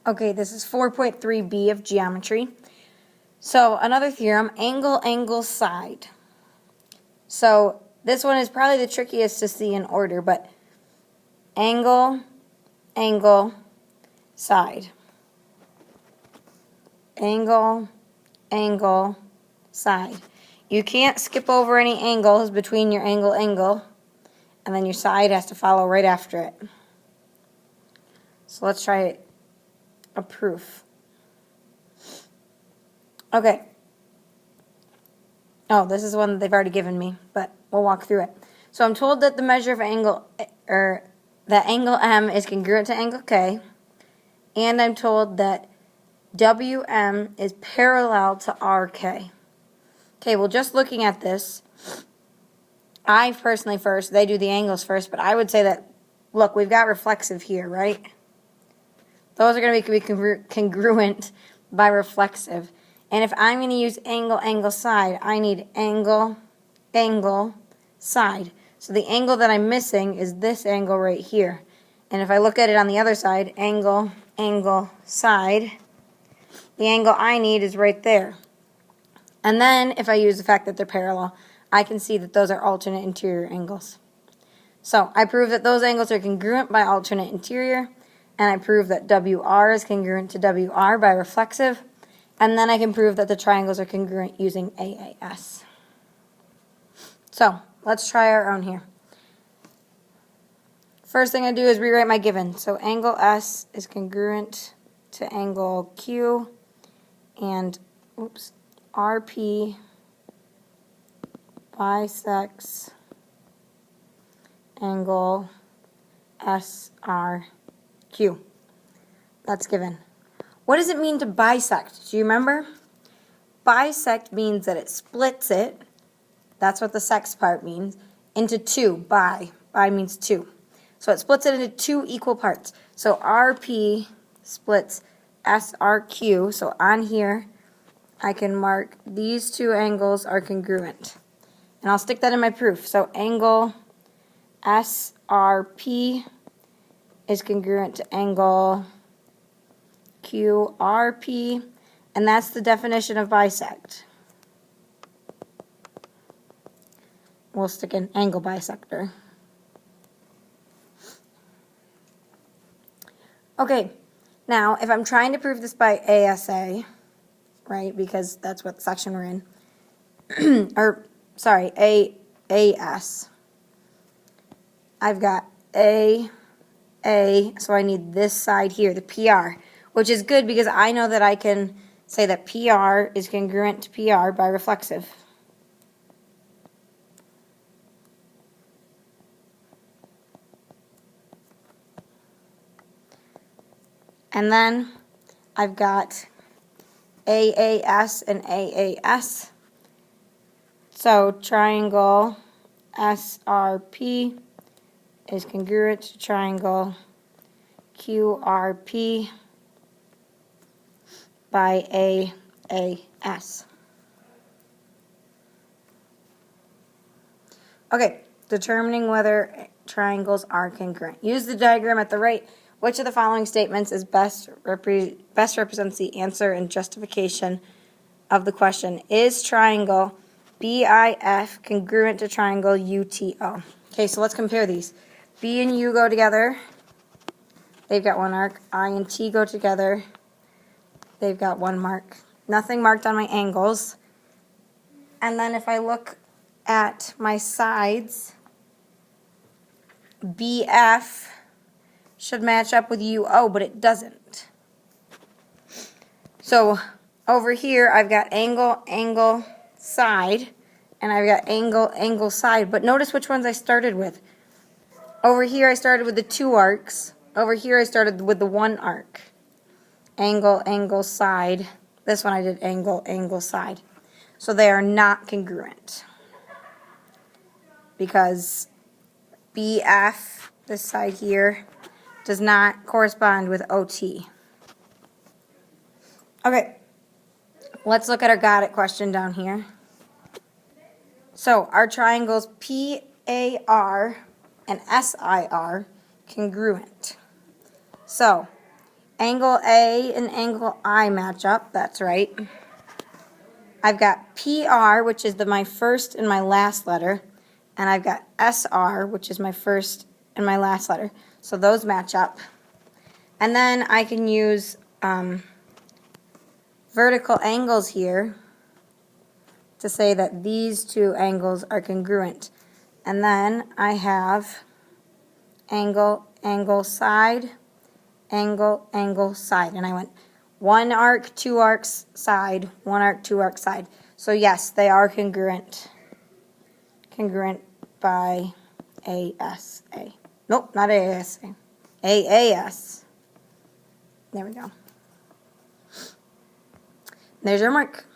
Okay, this is 4.3b of geometry. So another theorem, angle, angle, side. So this one is probably the trickiest to see in order, but angle, angle, side. Angle, angle, side. You can't skip over any angles between your angle, angle, and then your side has to follow right after it. So let's try a proof. Okay. Oh, this is one that they've already given me, but we'll walk through it. So I'm told that the measure of angle, or that angle M is congruent to angle K, and I'm told that WM is parallel to RK. Okay, well, just looking at this, I personally first, they do the angles first, but I would say that, look, we've got reflexive here, right? Those are going to be congruent by reflexive. And if I'm going to use angle, angle, side, I need angle, angle, side. So the angle that I'm missing is this angle right here. And if I look at it on the other side, angle, angle, side, the angle I need is right there. And then if I use the fact that they're parallel, I can see that those are alternate interior angles. So I prove that those angles are congruent by alternate interior, and I prove that WR is congruent to WR by reflexive, and then I can prove that the triangles are congruent using AAS. So let's try our own here. First thing I do is rewrite my given. So angle S is congruent to angle Q, and RP bisects angle SRQ. That's given. What does it mean to bisect? Do you remember? Bisect means that it splits it, that's what the sex part means, into two. Bi means two. So it splits it into two equal parts. So RP splits SRQ. So on here, I can mark these two angles are congruent. And I'll stick that in my proof. So angle SRP is congruent to angle QRP, and that's the definition of bisect. We'll stick an angle bisector. Okay, now if I'm trying to prove this by ASA, right, because that's what section we're in, or sorry, AS. I've got A, so I need this side here, the PR, which is good because I know that I can say that PR is congruent to PR by reflexive. And then I've got AAS and AAS. So triangle SRP is congruent to triangle QRP by AAS. Okay, determining whether triangles are congruent. Use the diagram at the right. Which of the following statements is best represents the answer and justification of the question? Is triangle BIF congruent to triangle UTO? Okay, so let's compare these. B and U go together. They've got one arc. I and T go together. They've got one mark. Nothing marked on my angles. And then if I look at my sides, BF should match up with UO, but it doesn't. So over here, I've got angle, angle, side, and I've got angle, angle, side. But notice which ones I started with. Over here, I started with the two arcs. Over here, I started with the one arc. Angle, angle, side. This one I did angle, angle, side. So they are not congruent. Because BF, this side here, does not correspond with OT. Okay, let's look at our got it question down here. So are triangles PAR and SIR congruent? So angle A and angle I match up. That's right. I've got PR, which is my first and my last letter, and I've got SR, which is my first and my last letter. So those match up. And then I can use vertical angles here to say that these two angles are congruent. And then I have angle, angle, side, angle, angle, side. And I went 1 arc, 2 arcs, side, 1 arc, 2 arc, side. So yes, they are congruent. Congruent by ASA. Nope, not ASA. AAS. There we go. There's our mark.